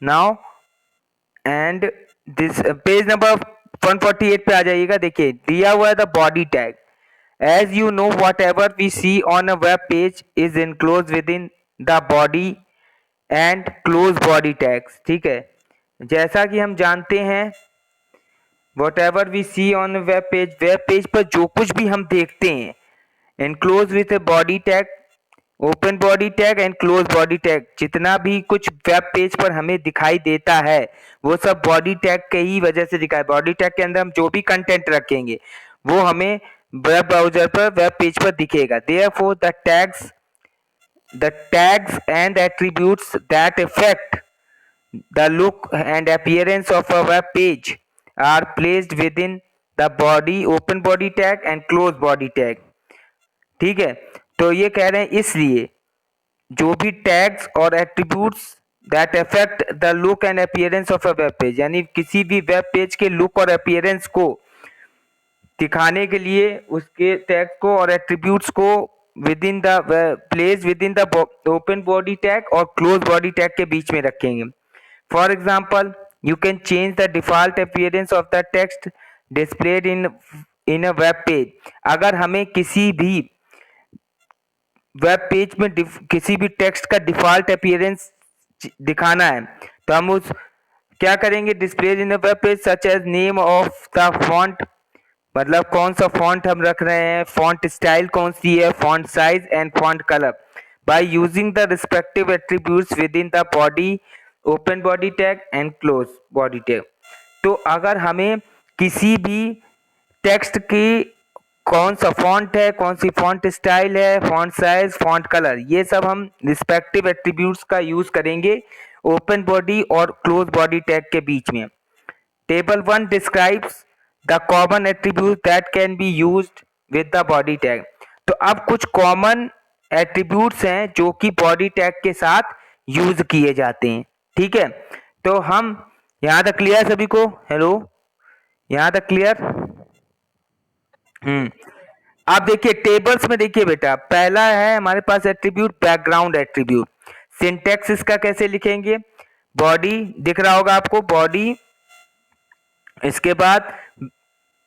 Now and this page number 148 पे आ जाइएगा। देखिए दिया हुआ है the body tag. As you know whatever we see on a web page is enclose within the body and close body tags. ठीक है, जैसा कि हम जानते हैं whatever we see on web page पर जो कुछ भी हम देखते हैं enclose with a body tag, open body tag and close body tag, जितना भी कुछ वेब पेज पर हमें दिखाई देता है वो सब बॉडी टैग के ही वजह से दिखाई। बॉडी टैग के अंदर हम जो भी कंटेंट रखेंगे वो हमें वेब ब्राउजर पर वेब पेज पर दिखेगा। Therefore the tags and attributes that affect the look and appearance of a web page are placed within the body open body tag and close body tag। ठीक है, तो ये कह रहे हैं इसलिए जो भी टैग्स और attributes that affect the look and appearance of a web page, यानी किसी भी वेब पेज के लुक और अपीयरेंस को दिखाने के लिए उसके टैग को और एट्रीब्यूट्स को with in the place with in the open body tag और क्लोज बॉडी टैग के बीच में रखेंगे। For example you can change the default appearance of the text displayed in a web page. अगर हमें किसी भी वेब पेज में किसी भी टेक्स्ट का डिफॉल्ट अपीयरेंस दिखाना है तो हम उस क्या करेंगे, display in the web page such as name of the font, मतलब कौन सा फॉन्ट हम रख रहे हैं, फॉन्ट स्टाइल कौन सी है, font size and font colour bye using the respective attributes with in the body open body tag and close body tag. तो अगर हमें किसी भी टेक्स्ट की कौन सा फॉन्ट है, कौन सी फॉन्ट स्टाइल है, फॉन्ट साइज, फॉन्ट कलर, ये सब हम रिस्पेक्टिव एट्रीब्यूट्स का यूज करेंगे ओपन बॉडी और क्लोज बॉडी टैग के बीच में। Table 1 describes the common attribute that can be used with the body tag. तो अब कुछ कॉमन एट्रीब्यूट्स हैं जो कि बॉडी टैग के साथ यूज किए जाते हैं। ठीक है, तो हम यहाँ तक क्लियर सभी को? हेलो, यहाँ तक क्लियर? हम्म, आप देखिए टेबल्स में, देखिए बेटा पहला है हमारे पास एट्रीब्यूट बैकग्राउंड एट्रीब्यूट। सिंटेक्स इसका कैसे लिखेंगे, बॉडी दिख रहा होगा आपको, बॉडी, इसके बाद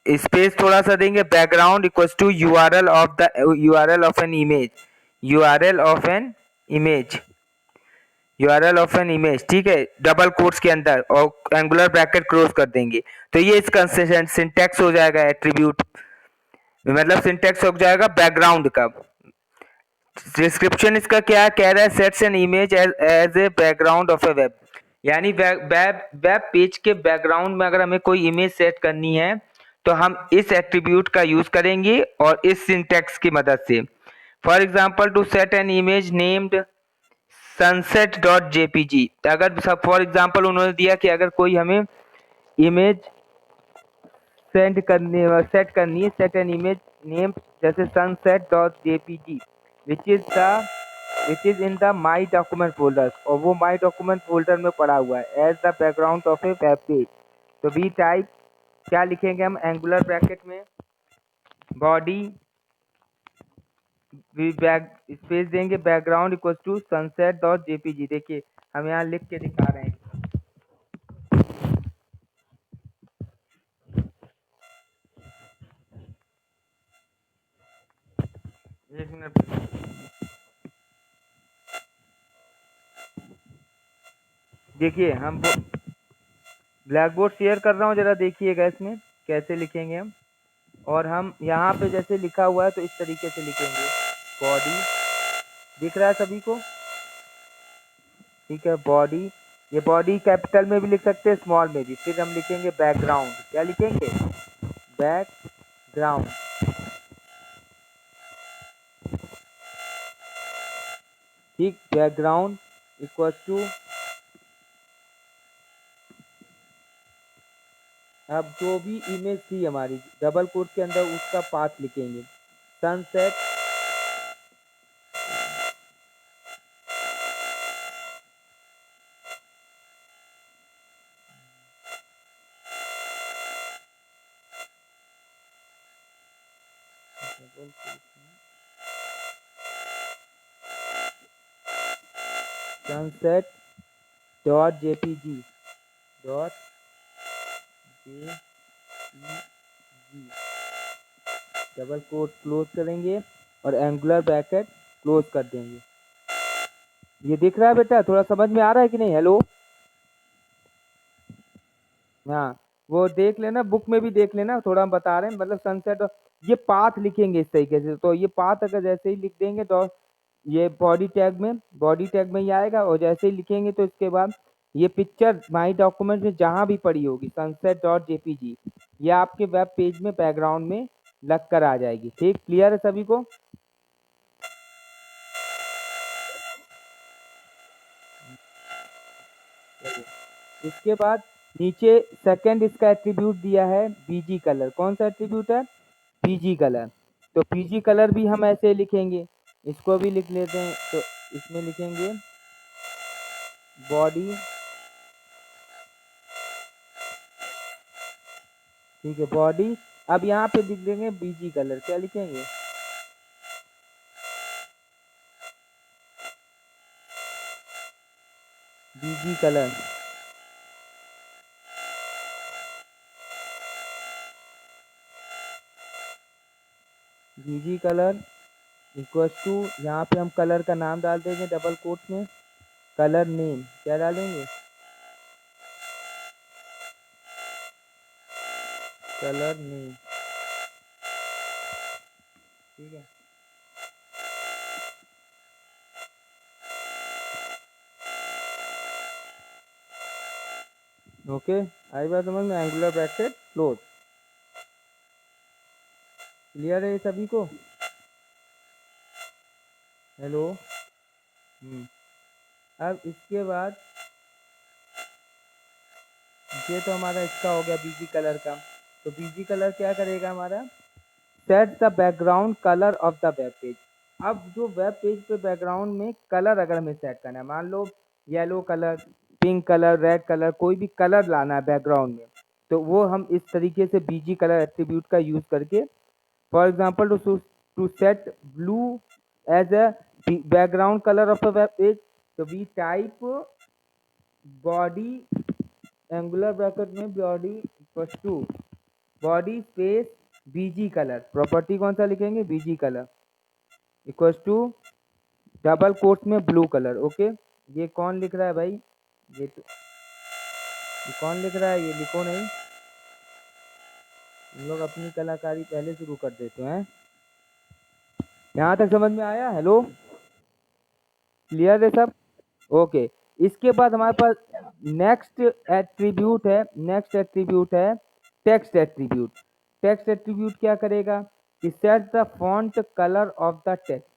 स्पेस थोड़ा सा देंगे, background equals to URL of the URL of an image, URL of an image, URL of an image. ठीक है, डबल कोट्स के अंदर और एंगुलर ब्रैकेट क्लोज कर देंगे। तो ये इसका सिंटेक्स हो जाएगा एट्रीब्यूट, मतलब सिंटेक्स हो जाएगा बैकग्राउंड का। डिस्क्रिप्शन इसका क्या कह रहा है, sets an image as a background of a web, यानी वेब पेज के बैकग्राउंड में अगर हमें कोई इमेज सेट करनी है तो हम इस एट्रीब्यूट का यूज करेंगे और इस सिंटेक्स की मदद से। For example to set an image named sunset dot JPG, अगर सब फॉर एग्जाम्पल उन्होंने दिया कि अगर कोई हमें इमेज सेट करनी है, सेट एन इमेज नेम जैसे sunset dot JPG which is in the my document folder, और वो माई डॉक्यूमेंट फोल्डर में पड़ा हुआ है as the background of a web page. तो वी टाइप क्या लिखेंगे हम, एंगुलर ब्रैकेट में बॉडी बैक स्पेस देंगे, background equal to sunset dot JPG. देखिए हम यहाँ लिख के दिखा रहे हैं, एक मिनट, देखिए हम ब्लैक बोर्ड शेयर कर रहा हूँ, जरा देखिएगा इसमें कैसे लिखेंगे हम। और हम यहाँ पे जैसे लिखा हुआ है तो इस तरीके से लिखेंगे, बॉडी दिख रहा है सभी को? ठीक है, बॉडी, ये बॉडी कैपिटल में भी लिख सकते हैं, स्मॉल में भी। फिर हम लिखेंगे बैकग्राउंड, क्या लिखेंगे, बैकग्राउंड। ठीक, बैकग्राउंड इक्वल टू, अब जो भी इमेज थी हमारी डबल कोट के अंदर उसका पाथ लिखेंगे, sunset sunset dot JPG dot JPG double quote close करेंगे और एंगुलर ब्रैकेट क्लोज कर देंगे। ये दिख रहा है बेटा, थोड़ा समझ में आ रहा है कि नहीं? हेलो, हाँ वो देख लेना, बुक में भी देख लेना, थोड़ा हम बता रहे हैं मतलब सनसेट। ये पाथ लिखेंगे इस तरीके से, तो ये पाथ अगर जैसे ही लिख देंगे तो ये बॉडी टैग में ही आएगा, और जैसे ही लिखेंगे तो इसके बाद ये पिक्चर माई डॉक्यूमेंट में जहाँ भी पड़ी होगी सनसेट डॉट जेपीजी, ये आपके वेब पेज में बैकग्राउंड में लग कर आ जाएगी। ठीक, क्लियर है सभी को? इसके बाद नीचे सेकंड इसका एट्रीब्यूट दिया है बीजी कलर। कौन सा एट्रीब्यूट है? BG colour. तो बीजी कलर भी हम ऐसे लिखेंगे, इसको भी लिख लेते हैं। तो इसमें लिखेंगे बॉडी, ठीक है बॉडी। अब यहाँ पे लिख देंगे बीजी कलर। क्या लिखेंगे? BG colour. BG colour equal to, यहाँ पे हम कलर का नाम डाल देंगे डबल कोट में, कलर नेम क्या डालेंगे? Colour name. ठीक है, ओके। आई बात समझ में? Angular bracket close. क्लियर है ये सभी को? हेलो। अब इसके बाद ये तो हमारा इसका हो गया बीजी कलर का। तो बीजी कलर क्या करेगा हमारा? Set the background colour of the web page. अब जो वेब पेज पे बैकग्राउंड में कलर अगर हमें सेट करना है, मान लो yellow colour, pink colour, red colour, कोई भी कलर लाना है बैकग्राउंड में, तो वो हम इस तरीके से बीजी कलर एट्रीब्यूट का यूज करके, for example to set blue as a background colour of a web page, तो we type body angular bracket में body equal to body space BG colour, property कौन सा लिखेंगे? BG colour equal to double quotes में blue colour. Okay, ये कौन लिख रहा है भाई? ये कौन लिख रहा है? ये लिखो नहीं, हम लोग अपनी कलाकारी पहले शुरू कर देते हैं। यहाँ तक समझ में आया? हेलो, क्लियर है सब? ओके। इसके बाद हमारे पास नेक्स्ट एट्रीब्यूट है टेक्स्ट एट्रीब्यूट। टेक्स्ट एट्रीब्यूट क्या करेगा कि set the font colour of the text,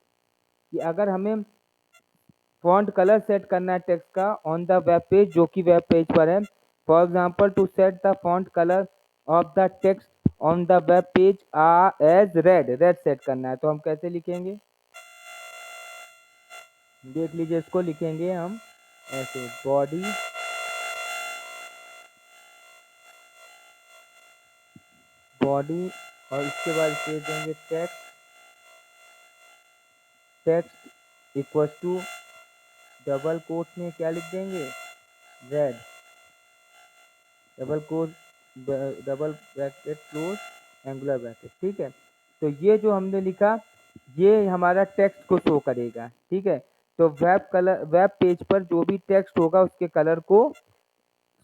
कि अगर हमें फॉन्ट कलर सेट करना है टेक्स्ट का ऑन द वेब पेज, जो कि वेब पेज पर है, for example to set the font colour of the text on the web page as red set करना है, तो हम कैसे लिखेंगे? देख लीजिए, इसको लिखेंगे हम ऐसे, बॉडी और इसके बाद इसे देंगे text equal to double quote में क्या लिख देंगे? Red, double bracket close angular bracket. ठीक है, तो ये जो हमने लिखा ये हमारा टेक्स्ट को शो करेगा। ठीक है, तो वेब पेज पर जो भी टेक्स्ट होगा उसके कलर को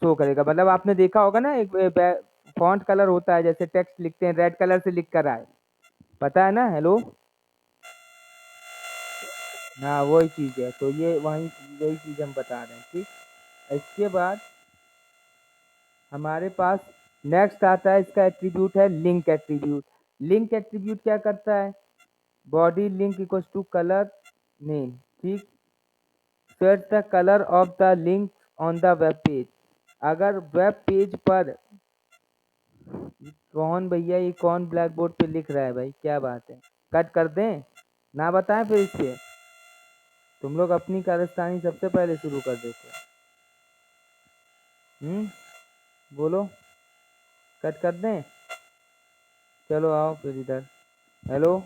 शो करेगा। मतलब आपने देखा होगा ना, एक फॉन्ट कलर होता है, जैसे टेक्स्ट लिखते हैं रेड कलर से लिख कर आए, पता है ना? हेलो, हाँ वही चीज़ है। तो ये वही चीज़ हम बता रहे हैं। ठीक, इसके बाद हमारे पास नेक्स्ट आता है, इसका एट्रीब्यूट है लिंक एट्रीब्यूट। लिंक एट्रीब्यूट क्या करता है? Body link equal to colour name. ठीक, set the colour of the link on the web page. अगर वेब पेज पर, कौन भैया ये कौन ब्लैक बोर्ड पे लिख रहा है भाई? क्या बात है, कट कर दें ना? बताएं फिर इस पे, तुम लोग अपनी कारस्तानी सबसे पहले शुरू कर देते हो। बोलो, कट कर दें? चलो आओ फिर इधर। हेलो,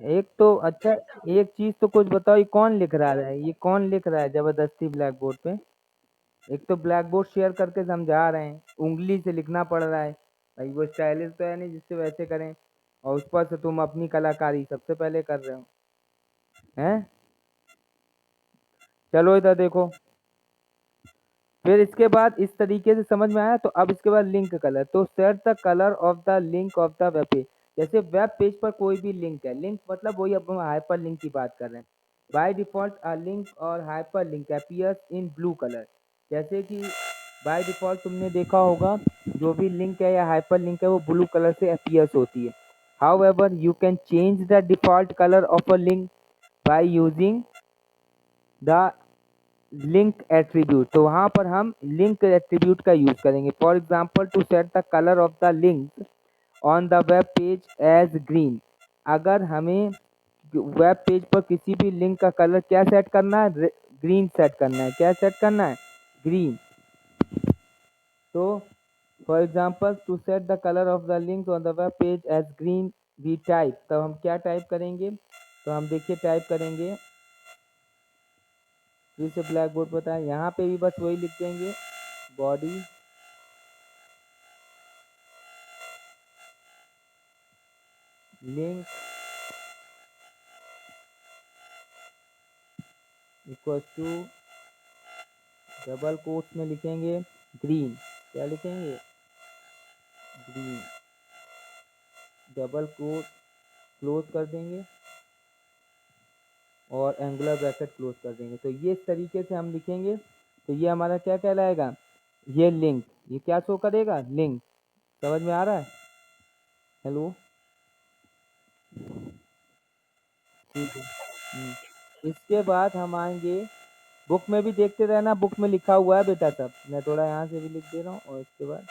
एक तो अच्छा, एक चीज तो कुछ बताओ, ये कौन लिख रहा है, ये कौन लिख रहा है जबरदस्ती ब्लैक बोर्ड पे? एक तो ब्लैक बोर्ड शेयर करके समझा रहे हैं, उंगली से लिखना पड़ रहा है, भाई वो स्टाइलिश तो है नहीं जिससे वैसे करें, और उस पर से तुम अपनी कलाकारी सबसे पहले कर रहे हो हैं। चलो इधर देखो, फिर इसके बाद इस तरीके से समझ में आया। तो अब इसके बाद लिंक कलर, तो set the colour of the link of the web page. जैसे वेब पेज पर कोई भी लिंक है, लिंक मतलब वही, अब हम हाइपर लिंक की बात कर रहे हैं। बाय डिफॉल्ट अ लिंक और hyper link appears in blue colour. जैसे कि बाय डिफॉल्ट तुमने देखा होगा, जो भी लिंक है या हाइपर लिंक है वो ब्लू कलर से अपीयर्स होती है। However you can change the default colour of a link by using the link attribute. तो वहाँ पर हम लिंक एट्रीब्यूट का यूज करेंगे। For example to set the colour of the link on the web page as green. अगर हमें web page पर किसी भी लिंक का कलर क्या सेट करना है, ग्रीन सेट करना है। क्या सेट करना है? ग्रीन। तो for example to set the colour of the link on the web page as green we type. तो हम क्या टाइप करेंगे? तो हम देखिए टाइप करेंगे, जिसे ब्लैक बोर्ड पता है, यहाँ पे भी बस वही लिख देंगे, body link equal to, double quotes में लिखेंगे ग्रीन। क्या लिखेंगे? ग्रीन। डबल कोट क्लोज कर देंगे और एंगुलर ब्रैकेट क्लोज कर देंगे। तो ये इस तरीके से हम लिखेंगे। तो ये हमारा क्या कहलाएगा? ये लिंक। ये क्या शो करेगा? लिंक। समझ में आ रहा है? हेलो? ठीक है। इसके बाद हम आएंगे, बुक में भी देखते रहना, बुक में लिखा हुआ है बेटा सब। मैं थोड़ा यहाँ से भी लिख दे रहा हूँ। और इसके बाद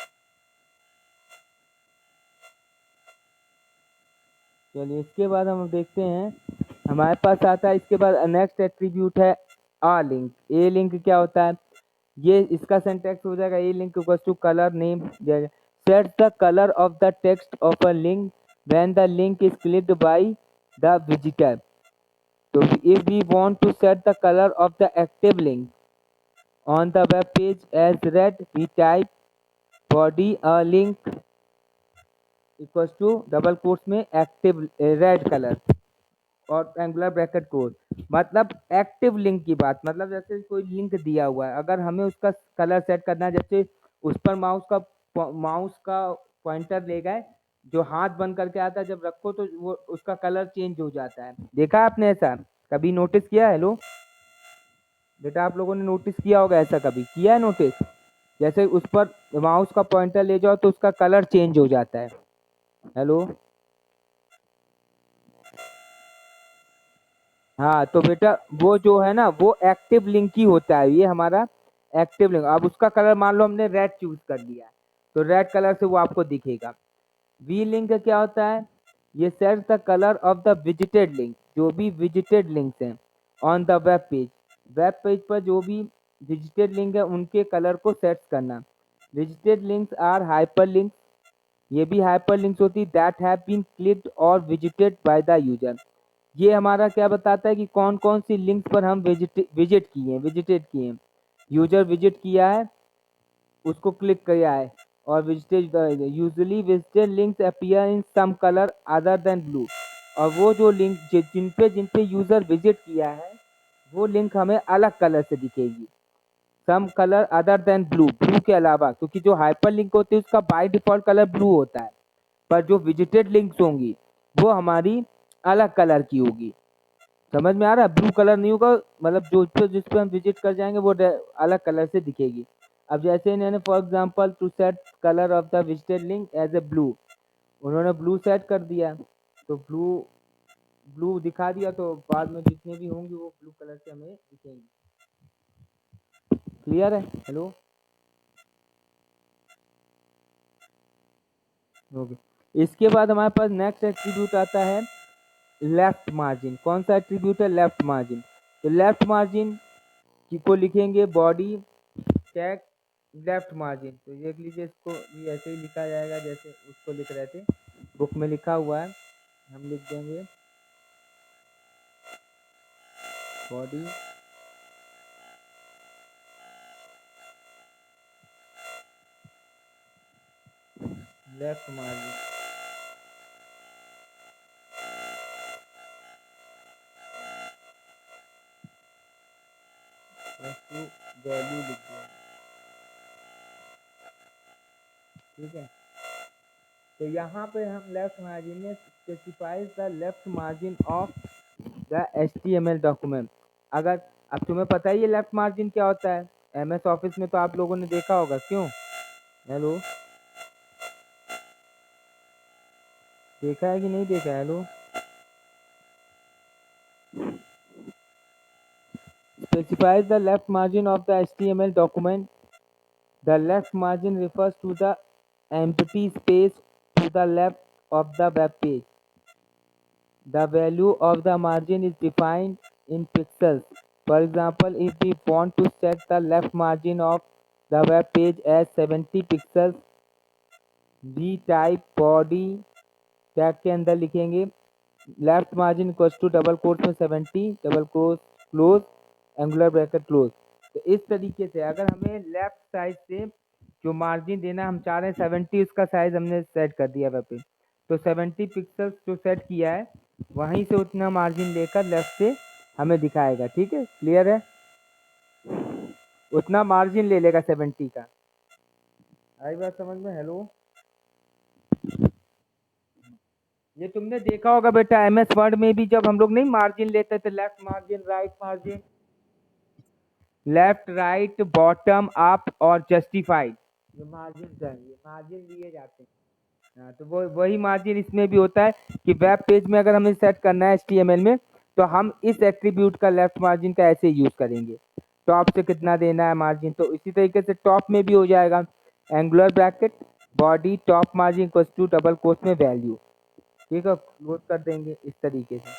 चलिए, इसके बाद हम देखते हैं, हमारे पास आता है इसके बाद नेक्स्ट एट्रीब्यूट है आ लिंक। ए लिंक क्या होता है? ये इसका सिंटैक्स हो जाएगा, A link equals to colour name set the colour of the text of a link when the link is clicked by the visitor. तो if we want to set the color of the active link on the web page as red, we type body a link equals to double quotes में active red colour और angular bracket close. मतलब active link की बात, मतलब जैसे कोई link दिया हुआ है, अगर हमें उसका कलर सेट करना है, जैसे उस पर माउस का पॉइंटर ले गए, जो हाथ बंद करके आता है, जब रखो तो वो उसका कलर चेंज हो जाता है। देखा आपने ऐसा? कभी नोटिस किया है? हेलो बेटा, आप लोगों ने नोटिस किया होगा, ऐसा कभी किया है नोटिस? जैसे उस पर माउस का पॉइंटर ले जाओ तो उसका कलर चेंज हो जाता है। हेलो? हाँ, तो बेटा वो जो है ना, वो एक्टिव लिंक ही होता है, ये हमारा एक्टिव लिंक। अब उसका कलर मान लो हमने रेड चूज कर लिया है, तो रेड कलर से वो आपको दिखेगा। वी लिंक क्या होता है? ये sets the colour of the visited link, जो भी विजिटेड लिंक्स हैं on the web page. Web page पर जो भी विजिटेड लिंक है उनके कलर को सेट करना। Visited links are hyper links. ये भी हाइपर लिंक्स होती, दैट हैव बीन क्लिक्ड और विजिटेड बाय द यूजर। ये हमारा क्या बताता है कि कौन कौन सी लिंक पर हम विजिटेड किए हैं। यूजर विजिट किया है, उसको क्लिक किया है, और visited, usually visited links appear in some colour other than blue. और वो जो लिंक जिन पे यूजर विजिट किया है, वो लिंक हमें अलग कलर से दिखेगी। Some colour other than blue, blue के अलावा, क्योंकि जो हाइपर लिंक होती है उसका बाय डिफॉल्ट कलर ब्लू होता है, पर जो विजिटेड लिंक्स होंगी वो हमारी अलग कलर की होगी। समझ में आ रहा है? ब्लू कलर नहीं होगा, मतलब जो जिस पे हम विजिट कर जाएंगे वो अलग कलर से दिखेगी। अब जैसे इन्होंने for example to set colour of the visited link as a blue, उन्होंने ब्लू सेट कर दिया, तो ब्लू ब्लू दिखा दिया, तो बाद में जितने भी होंगे वो ब्लू कलर से हमें दिखेंगे। क्लियर है? हेलो? ओके। इसके बाद हमारे पास नेक्स्ट एट्रीब्यूट आता है लेफ्ट मार्जिन। कौन सा एट्रीब्यूट है? Left margin. तो लेफ्ट मार्जिन को लिखेंगे बॉडी टैग लेफ्ट मार्जिन। तो देख लीजिए, इसको भी ऐसे ही लिखा जाएगा जैसे उसको लिख रहे थे, बुक में लिखा हुआ है, हम लिख देंगे बॉडी लेफ्ट मार्जिन वैल्यू लिख दिया, ठीक है। तो यहाँ पे हम लेफ्ट मार्जिन में specifies the left margin of the HTML document. अगर अब तुम्हें पता ही है लेफ्ट मार्जिन क्या होता है, MS ऑफिस में तो आप लोगों ने देखा होगा, क्यों? हेलो, देखा है कि नहीं देखा है? Hello, specifies the left margin of the HTML document. The left margin refers to the empty space to the left of the web page. The value of the margin is defined in pixels. For example, if we want to set the left margin of the web page as 70 pixels, we type body tag के अंदर लिखेंगे left margin equals to double quote में 70 double quote close angular bracket close. तो इस तरीके से अगर हमें लेफ्ट साइड से जो मार्जिन देना हम चाह रहे हैं 70, उसका साइज हमने सेट कर दिया वहाँ पे, तो 70 पिक्सल्स जो सेट किया है वहीं से उतना मार्जिन लेकर लेफ्ट से हमें दिखाएगा, ठीक है, क्लियर है? उतना मार्जिन ले लेगा 70 का। आई बात समझ में? हेलो, ये तुमने देखा होगा बेटा MS वर्ड में भी, जब हम लोग नहीं मार्जिन लेते थे, left margin, right margin, left right bottom up और जस्टिफाइड, जो मार्जिन चाहिए मार्जिन लिए जाते हैं। हाँ, तो वो वही मार्जिन इसमें भी होता है कि वेब पेज में अगर हमें सेट करना है HTML में, तो हम इस एट्रीब्यूट का लेफ्ट मार्जिन का ऐसे यूज करेंगे। टॉप से कितना देना है मार्जिन, तो इसी तरीके से टॉप में भी हो जाएगा angular bracket body top margin equal to double quote में वैल्यू, ठीक है, क्लोज कर देंगे इस तरीके से,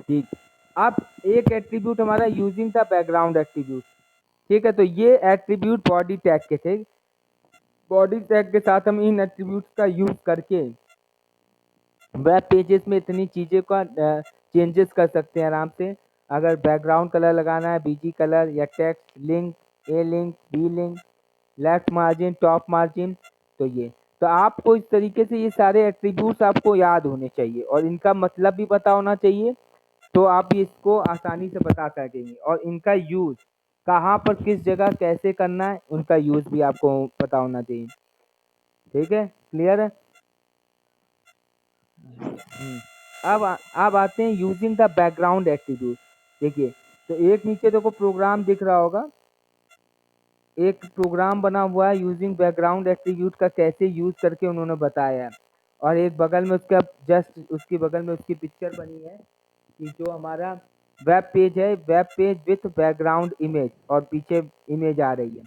ठीक। अब एक एट्रीब्यूट हमारा यूजिंग द बैकग्राउंड एट्रीब्यूट, ठीक है। तो ये एट्रीब्यूट बॉडी टैग के थे, बॉडी टैग के साथ हम इन एट्रीब्यूट का यूज करके वेब पेजेस में इतनी चीज़ें का चेंजेस कर सकते हैं आराम से। अगर बैकग्राउंड कलर लगाना है BG कलर, या text link, A link, B link, left margin, top margin, तो ये, तो आपको इस तरीके से ये सारे एट्रीब्यूट्स आपको याद होने चाहिए और इनका मतलब भी पता होना चाहिए, तो आप भी इसको आसानी से बता सकेंगे। और इनका यूज़ कहाँ पर किस जगह कैसे करना है, उनका यूज़ भी आपको पता होना चाहिए, ठीक है, क्लियर है? अब आते हैं यूजिंग द बैकग्राउंड एट्रीब्यूट। देखिए, तो एक नीचे देखो प्रोग्राम दिख रहा होगा, एक प्रोग्राम बना हुआ है यूजिंग बैकग्राउंड एट्रीब्यूट का, कैसे यूज करके उन्होंने बताया है। और एक बगल में उसका जस्ट उसकी बगल में उसकी पिक्चर बनी है कि जो हमारा वेब पेज है, web page with background image, और पीछे इमेज आ रही है।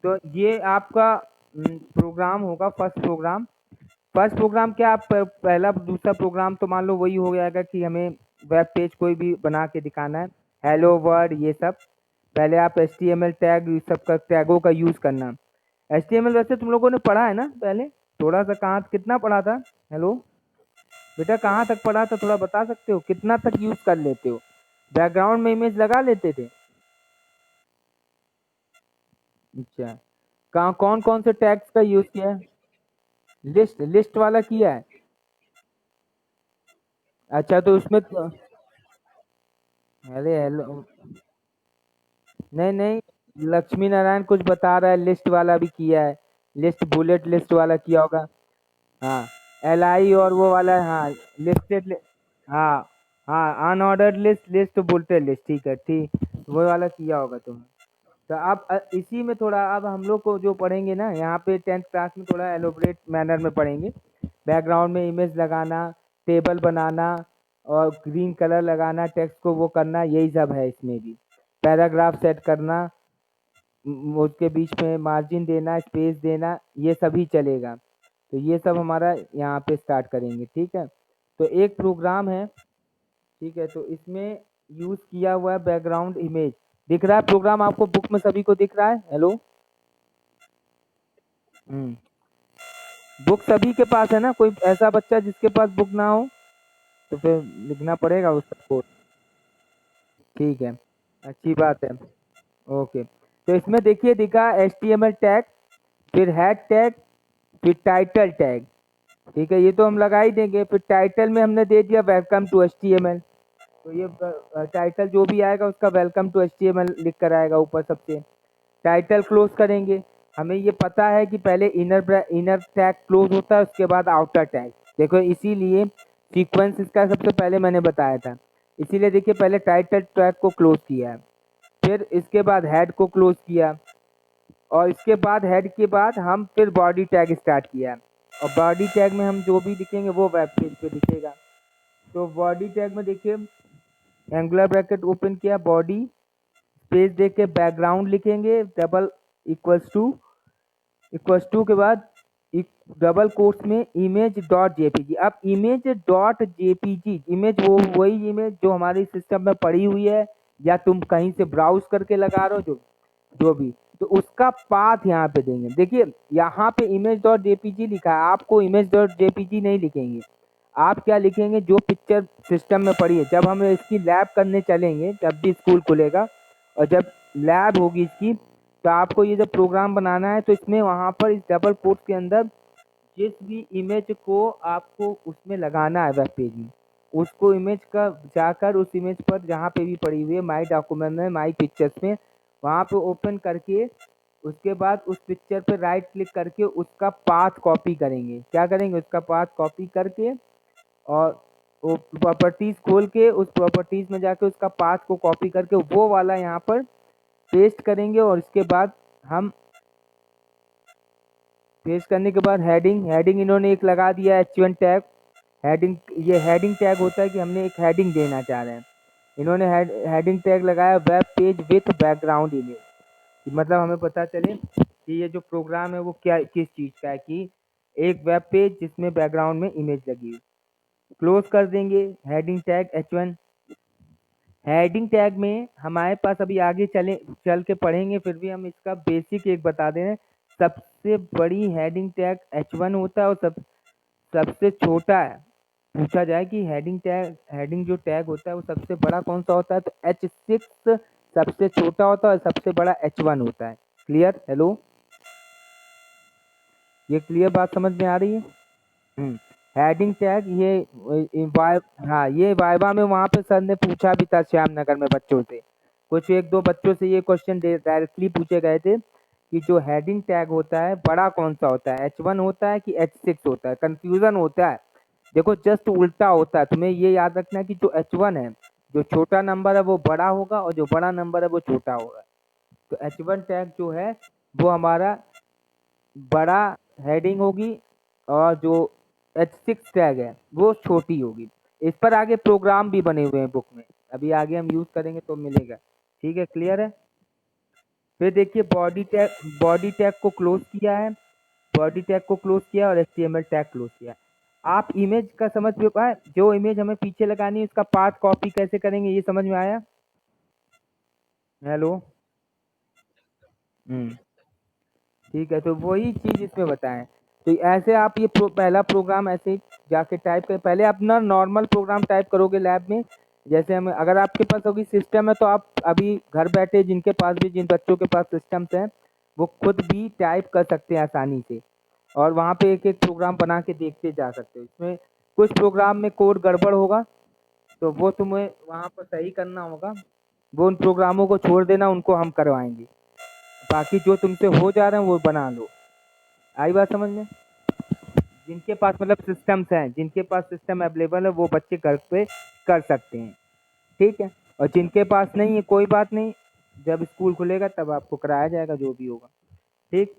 तो ये आपका प्रोग्राम होगा, फर्स्ट प्रोग्राम क्या, आप पहला दूसरा प्रोग्राम तो मान लो वही हो जाएगा कि हमें वेब पेज कोई भी बना के दिखाना है, हेलो वर्ड, ये सब पहले आप HTML टैग, ये सब का टैगों का यूज़ करना। HTML वैसे तुम लोगों ने पढ़ा है ना पहले, थोड़ा सा, कहाँ कितना पढ़ा था? हेलो बेटा, कहाँ तक पढ़ा था, थोड़ा बता सकते हो, कितना तक यूज़ कर लेते हो? बैकग्राउंड में इमेज लगा लेते थे? अच्छा, कहाँ कौन कौन से टैग्स का यूज़ किया है? लिस्ट वाला किया है? अच्छा, तो उसमें तो, अरे हेलो, नहीं नहीं, लक्ष्मी नारायण कुछ बता रहा है, लिस्ट वाला भी किया है, लिस्ट बुलेट लिस्ट वाला किया होगा। हाँ, LI और वो वाला, हाँ, लिस्टेड, हाँ हाँ, unordered list, list bulleted list, ठीक है, ठीक, वो वाला किया होगा तुमने। तो अब इसी में थोड़ा, अब हम लोग को जो पढ़ेंगे ना यहाँ पे 10th क्लास में, थोड़ा एलोबरेट मैनर में पढ़ेंगे। बैकग्राउंड में इमेज लगाना, टेबल बनाना, और ग्रीन कलर लगाना, टेक्स्ट को वो करना, यही सब है इसमें भी। पैराग्राफ सेट करना, उसके बीच में मार्जिन देना, स्पेस देना, ये सभी चलेगा। तो ये सब हमारा यहाँ पे स्टार्ट करेंगे, ठीक है। तो एक प्रोग्राम है, ठीक है, तो इसमें यूज़ किया हुआ है बैकग्राउंड इमेज, दिख रहा है प्रोग्राम आपको, बुक में सभी को दिख रहा है? हेलो, बुक सभी के पास है ना? कोई ऐसा बच्चा जिसके पास बुक ना हो तो फिर लिखना पड़ेगा उस सबको। ठीक है, अच्छी बात है। ओके, तो इसमें देखिए दिखा HTML टैग, फिर हेड टैग, फिर टाइटल टैग। ठीक है, ये तो हम लगा ही देंगे। फिर टाइटल में हमने दे दिया वेलकम टू HTML, तो ये टाइटल जो भी आएगा उसका वेलकम टू HTML लिख कर आएगा ऊपर सबसे। टाइटल क्लोज करेंगे, हमें ये पता है कि पहले इनर टैग क्लोज होता है, उसके बाद आउटर टैग। देखो इसीलिए सीक्वेंस इसका सबसे पहले मैंने बताया था, इसीलिए देखिए पहले टाइटल टैग को क्लोज किया है, फिर इसके बाद हेड को क्लोज किया, और इसके बाद हेड के बाद हम फिर बॉडी टैग स्टार्ट किया है। और बॉडी टैग में हम जो भी लिखेंगे वो वेब पेज पे दिखेगा। तो बॉडी टैग में देखिए एंगुलर ब्रैकेट ओपन किया, बॉडी स्पेस देख के बैकग्राउंड लिखेंगे, डबल इक्वल्स टू के बाद डबल कोट्स में इमेज डॉट जेपीजी। अब इमेज डॉट जेपीजी, इमेज वो वही इमेज जो हमारे सिस्टम में पड़ी हुई है या तुम कहीं से ब्राउज करके लगा रहे हो, जो भी, तो उसका पाथ यहाँ पे देंगे। देखिए यहाँ पे इमेज डॉट जेपीजी लिखा है, आपको इमेज डॉट जेपीजी नहीं लिखेंगे। आप क्या लिखेंगे, जो पिक्चर सिस्टम में पड़ी है। जब हम इसकी लैब करने चलेंगे, जब भी स्कूल खुलेगा और जब लैब होगी इसकी, तो आपको ये जब प्रोग्राम बनाना है तो इसमें वहाँ पर इस डबल कोट के अंदर जिस भी इमेज को आपको उसमें लगाना है वेब पेज में, उसको इमेज का जाकर उस इमेज पर जहाँ पे भी पड़ी हुई है, माई डॉक्यूमेंट में, माई पिक्चर्स में, वहाँ पे ओपन करके उसके बाद उस पिक्चर पे राइट क्लिक करके उसका पाथ कॉपी करेंगे। क्या करेंगे, उसका पाथ कॉपी करके और वो प्रॉपर्टीज खोल के उस प्रॉपर्टीज में जाके उसका पाथ को कॉपी करके वो वाला यहाँ पर पेस्ट करेंगे। और इसके बाद हम पेस्ट करने के बाद हेडिंग इन्होंने एक लगा दिया H1 टैग। हेडिंग, ये हेडिंग टैग होता है कि हमने एक हेडिंग देना चाह रहे हैं। इन्होंने हेडिंग टैग लगाया web page with background image, मतलब हमें पता चले कि ये जो प्रोग्राम है वो क्या किस चीज़ का है, कि एक वेब पेज जिसमें बैकग्राउंड में इमेज लगी हुई। क्लोज कर देंगे heading tag H1। Heading tag में हमारे पास अभी आगे चल के पढ़ेंगे, फिर भी हम इसका बेसिक एक बता दे रहे हैं। सबसे बड़ी हेडिंग टैग H1 होता है और सबसे छोटा है। पूछा जाए कि हेडिंग जो टैग होता है वो सबसे बड़ा कौन सा होता है, तो H6 सबसे छोटा होता है और सबसे बड़ा H1 होता है। क्लियर? हेलो, ये क्लियर बात समझ में आ रही है? हेडिंग टैग हाँ, ये वाइवा में वहाँ पे सर ने पूछा भी था श्याम नगर में बच्चों से, कुछ एक दो बच्चों से ये क्वेश्चन डायरेक्टली पूछे गए थे कि जो हेडिंग टैग होता है बड़ा कौन सा होता है, H1 होता है कि H6 होता है। कंफ्यूजन होता है, देखो जस्ट उल्टा होता है। तुम्हें ये याद रखना है कि जो H1 है, जो छोटा नंबर है वो बड़ा होगा और जो बड़ा नंबर है वो छोटा होगा। तो H1 टैग जो है वो हमारा बड़ा हेडिंग होगी और जो H6 टैग है वो छोटी होगी। इस पर आगे प्रोग्राम भी बने हुए हैं बुक में, अभी आगे हम यूज करेंगे तो मिलेगा। ठीक है, क्लियर है? फिर देखिए बॉडी टैग को क्लोज किया है, बॉडी टैग को क्लोज किया और HTML टैग क्लोज किया। आप इमेज का समझ में पाए, जो इमेज हमें पीछे लगानी है उसका पाथ कॉपी कैसे करेंगे, ये समझ में आया? हेलो। हम्म, ठीक है, तो वही चीज़ इसमें बताएं। तो ऐसे आप ये पहला प्रोग्राम ऐसे ही जाके टाइप कर, पहले अपना नॉर्मल प्रोग्राम टाइप करोगे लैब में। जैसे हम, अगर आपके पास होगी सिस्टम है तो आप अभी घर बैठे जिनके पास भी, जिन बच्चों के पास सिस्टम्स हैं, वो खुद भी टाइप कर सकते हैं आसानी से, और वहाँ पे एक एक प्रोग्राम बना के देखते जा सकते हो। इसमें कुछ प्रोग्राम में कोड गड़बड़ होगा तो वो तुम्हें वहाँ पर सही करना होगा, वो उन प्रोग्रामों को छोड़ देना, उनको हम करवाएंगे। बाकी जो तुमसे हो जा रहे हैं वो बना लो। आई बात समझ में? जिनके पास मतलब सिस्टम्स हैं, जिनके पास सिस्टम अवेलेबल है वो बच्चे घर पे कर सकते हैं। ठीक है, और जिनके पास नहीं है कोई बात नहीं, जब स्कूल खुलेगा तब आपको कराया जाएगा जो भी होगा। ठीक।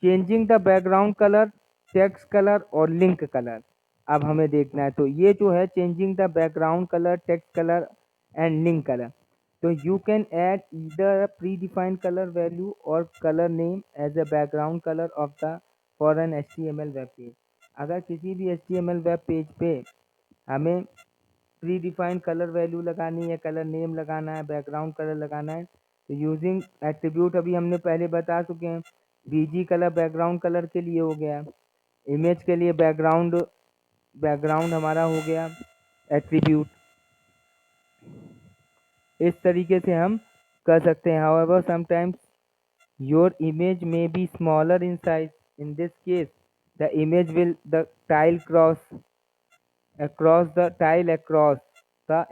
Changing the background colour, text colour और लिंक कलर अब हमें देखना है। तो ये जो है changing the background colour, text colour and link colour, तो you can add either predefined colour value और colour name as a background colour of the for an HTML web page. अगर किसी भी HTML वेब पेज पे हमें pre defined colour value लगानी है, colour name लगाना है, बैकग्राउंड कलर लगाना है, तो यूजिंग एट्रीब्यूट अभी हमने पहले बता चुके हैं। BG कलर बैकग्राउंड कलर के लिए हो गया, इमेज के लिए बैकग्राउंड हमारा हो गया एट्रीब्यूट। इस तरीके से हम कर सकते हैं। However sometimes your image may be smaller in size. In this case, the image will the tile across the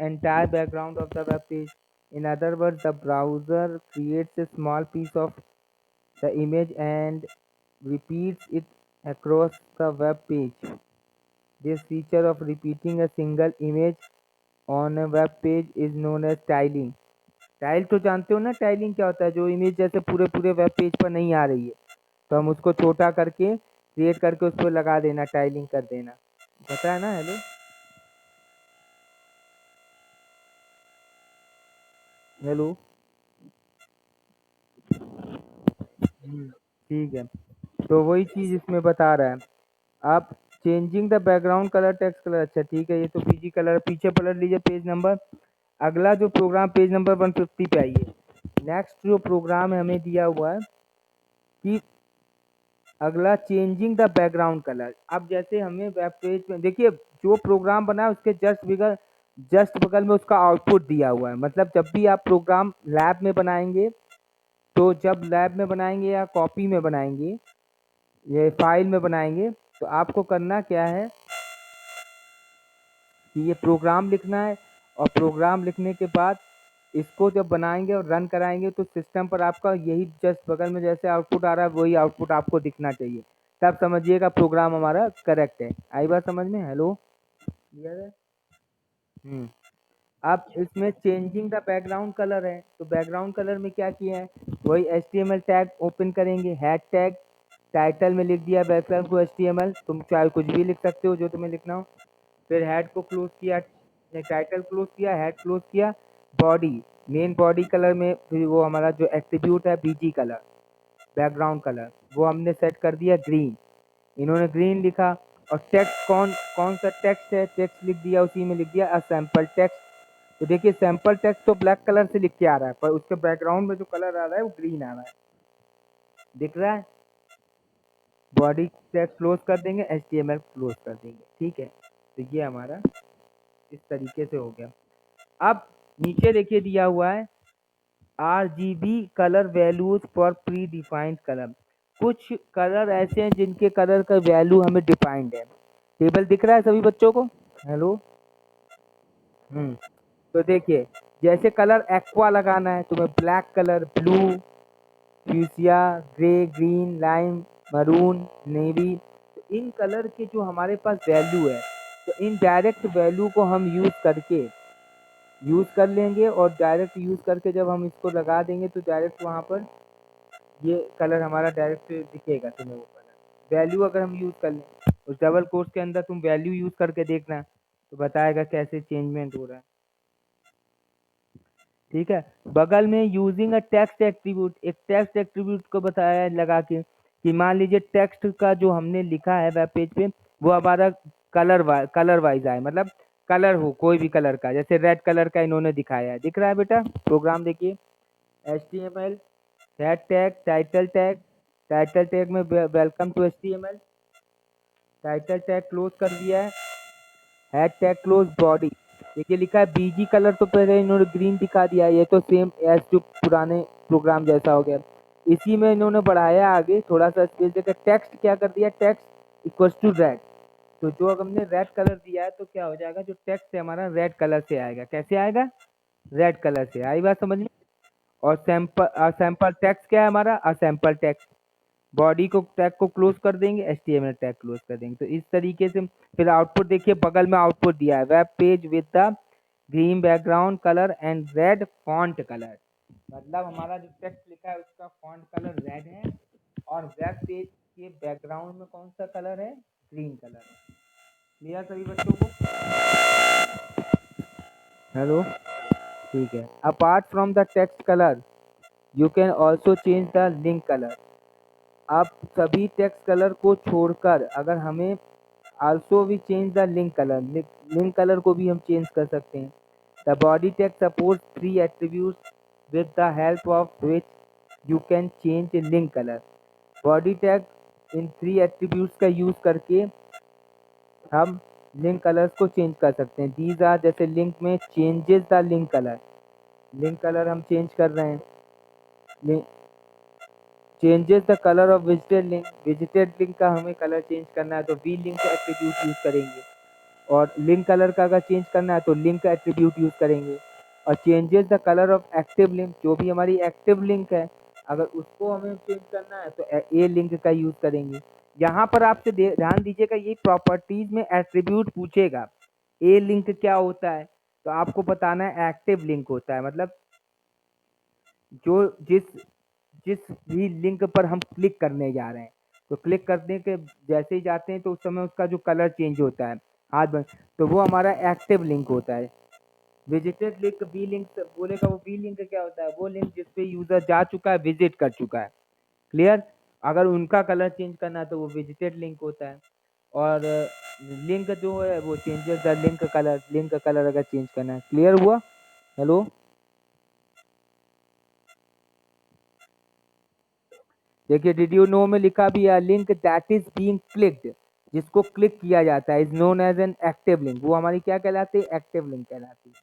entire background of the web page. In other words, the browser creates a small piece of the image and repeats it across the web page. This feature of repeating a single image on a web page is known as tiling. Tile तो जानते हो ना, tiling क्या होता है? जो image जैसे पूरे पूरे वेब पेज पर नहीं आ रही है तो हम उसको छोटा करके क्रिएट करके उस पर लगा देना, टाइलिंग कर देना। पता है ना? Hello, hello. ठीक है, तो वही चीज़ इसमें बता रहा है। आप changing the background colour, text colour, अच्छा ठीक है, ये तो पीजी कलर। पीछे पलट लीजिए पेज नंबर, अगला जो प्रोग्राम पेज नंबर 150 पे आइए। नेक्स्ट जो प्रोग्राम है हमें दिया हुआ है कि अगला चेंजिंग द बैकग्राउंड कलर। अब जैसे हमें वेब पेज में देखिए जो प्रोग्राम बना है उसके जस्ट बगल में उसका आउटपुट दिया हुआ है। मतलब जब भी आप प्रोग्राम लैब में बनाएंगे, तो जब लैब में बनाएंगे या कॉपी में बनाएंगे या फाइल में बनाएंगे, तो आपको करना क्या है कि ये प्रोग्राम लिखना है, और प्रोग्राम लिखने के बाद इसको जब बनाएंगे और रन कराएंगे तो सिस्टम पर आपका यही जस्ट बगल में जैसे आउटपुट आ रहा है वही आउटपुट आपको दिखना चाहिए। तब समझिएगा प्रोग्राम हमारा करेक्ट है। आई बात समझ में? हेलो, क्लियर है? अब इसमें चेंजिंग द बैकग्राउंड कलर है, तो बैकग्राउंड कलर में क्या किया है, वही HTML टैग ओपन करेंगे, हैड टैग, टाइटल में लिख दिया बैकग्राउंड को HTML, तुम चाहे कुछ भी लिख सकते हो जो तुम्हें लिखना हो। फिर हेड को क्लोज किया, टाइटल क्लोज किया, हेड क्लोज किया, बॉडी, मेन बॉडी कलर में फिर वो हमारा जो एट्रीब्यूट है बीजी कलर, बैकग्राउंड कलर, वो हमने सेट कर दिया ग्रीन। इन्होंने ग्रीन लिखा, और टेक्स्ट कौन कौन सा टेक्स्ट है, टेक्स्ट लिख दिया, उसी में लिख दिया अ सैम्पल टेक्स्ट। तो देखिए सैम्पल टेक्स्ट तो ब्लैक कलर से लिख के आ रहा है, पर उसके बैकग्राउंड में जो कलर आ रहा है वो ग्रीन आ रहा है, दिख रहा है? बॉडी टेक्स्ट क्लोज कर देंगे, HTML क्लोज कर देंगे, ठीक है। तो ये हमारा इस तरीके से हो गया। अब नीचे देखिए दिया हुआ है RGB colour values for pre defined colour. कुछ कलर ऐसे हैं जिनके कलर का वैल्यू हमें डिफाइंड है। टेबल दिख रहा है सभी बच्चों को? हेलो। तो देखिए जैसे कलर एक्वा लगाना है तुम्हें, black colour, blue, Fuchsia, grey, green, lime, maroon, navy, तो इन कलर के जो हमारे पास वैल्यू है, तो इन डायरेक्ट वैल्यू को हम यूज़ कर लेंगे, और डायरेक्ट यूज़ करके जब हम इसको लगा देंगे तो डायरेक्ट वहाँ पर ये कलर हमारा डायरेक्ट दिखेगा तुम्हें, वो कलर वैल्यू अगर हम यूज़ कर लें। उस डबल कोट्स के अंदर तुम वैल्यू यूज़ करके देखना, तो बताएगा कैसे चेंजमेंट हो रहा है, ठीक है। बगल में यूजिंग अ टेक्स्ट एट्रीब्यूट, एक टेक्स्ट एट्रीब्यूट को बताया है लगा के कि मान लीजिए टेक्स्ट का जो हमने लिखा है वेब पेज पे वो हमारा कलर वाइज आए, मतलब कलर हो कोई भी कलर का, जैसे रेड कलर का इन्होंने दिखाया है, दिख रहा है बेटा? प्रोग्राम देखिए, HTML head tag, title tag में welcome to HTML, title tag close कर दिया है, हेड टैग क्लोज, बॉडी देखिए लिखा है बीजी कलर, तो पहले इन्होंने ग्रीन दिखा दिया, ये तो सेम एज जो पुराने प्रोग्राम जैसा हो गया। इसी में इन्होंने बढ़ाया आगे थोड़ा सा स्पेस देकर, टेक्स्ट क्या कर दिया, टेक्स्ट इक्वल्स टू रेड। तो जो अगर हमने रेड कलर दिया है तो क्या हो जाएगा, जो टेक्स्ट है हमारा रेड कलर से आएगा। कैसे आएगा? रेड कलर से। आई बात समझ में? और सैंपल टेक्स्ट क्या है हमारा, सैंपल टेक्स्ट। बॉडी को टैग को क्लोज कर देंगे, HTML टैग क्लोज कर देंगे। तो इस तरीके से फिर आउटपुट देखिए, बगल में आउटपुट दिया है, web page with the green background colour and red font colour. मतलब हमारा जो टेक्स्ट लिखा है उसका फॉन्ट कलर रेड है, और वेब पेज के बैकग्राउंड में कौन सा कलर है, ग्रीन कलर है। क्लियर सभी बच्चों को? हेलो, ठीक है। Apart from the text colour you can also change the link colour. अब सभी टेक्स्ट कलर को छोड़कर अगर हमें also we change the link colour को भी हम चेंज कर सकते हैं। The body tag support 3 attributes with the help of which you can change link colour. Body tag in 3 attributes का यूज करके हम लिंक कलर्स को चेंज कर सकते हैं। दीज आर, जैसे लिंक में changes the link colour, link colour हम चेंज कर रहे हैं, changes the colour of visited link का हमें कलर चेंज करना है तो वी लिंक एट्रीब्यूट यूज करेंगे, और लिंक कलर का अगर चेंज करना है तो लिंक एट्रीब्यूट यूज करेंगे। और changes the colour of active link, जो भी हमारी एक्टिव लिंक है अगर उसको हमें चेंज करना है तो ए लिंक का यूज करेंगे। यहाँ पर आपसे ध्यान दीजिएगा, ये प्रॉपर्टीज में एट्रीब्यूट पूछेगा ए लिंक क्या होता है, तो आपको बताना है एक्टिव लिंक होता है, मतलब जो जिस जिस भी लिंक पर हम क्लिक करने जा रहे हैं, तो क्लिक करने के जैसे ही जाते हैं तो उस समय उसका जो कलर चेंज होता है हाथ बन, तो वो हमारा एक्टिव लिंक होता है। विजिटेड लिंक वी लिंक बोलेगा, वो वी लिंक क्या होता है, वो लिंक जिसपे यूजर जा चुका है, विजिट कर चुका है। क्लियर? अगर उनका कलर चेंज करना है तो वो विजिटेड लिंक होता है, और लिंक जो है वो चेंजेस द लिंक कलर अगर चेंज करना है। क्लियर हुआ? हेलो? देखिए डिड यू नो में लिखा भी है link that is being clicked, जिसको क्लिक किया जाता है, is known as an active link, वो हमारी क्या कहलाती है, एक्टिव लिंक कहलाती है।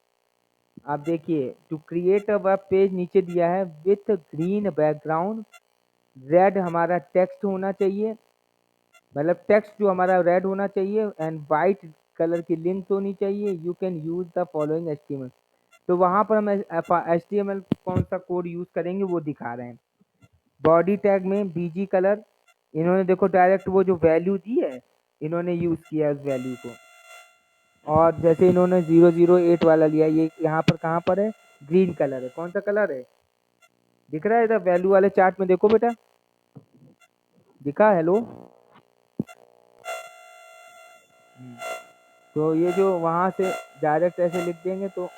आप देखिए to create a web page नीचे दिया है विथ ग्रीन बैकग्राउंड, रेड हमारा टेक्स्ट होना चाहिए, मतलब टेक्स्ट जो हमारा रेड होना चाहिए, एंड वाइट कलर की लिंक्स होनी चाहिए, you can use the following HTML. तो वहां पर हम एचटीएमएल कौन सा कोड यूज करेंगे वो दिखा रहे हैं। बॉडी टैग में बीजी कलर, इन्होंने देखो डायरेक्ट वो जो वैल्यू दी है इन्होंने यूज किया उस वैल्यू को, और जैसे इन्होंने 008 वाला लिया, ये यहाँ पर कहाँ पर है, ग्रीन कलर है, कौन सा कलर है दिख रहा है इधर वैल्यू वाले चार्ट में, देखो बेटा दिखा, हेलो? तो ये जो वहां से डायरेक्ट ऐसे लिख देंगे तो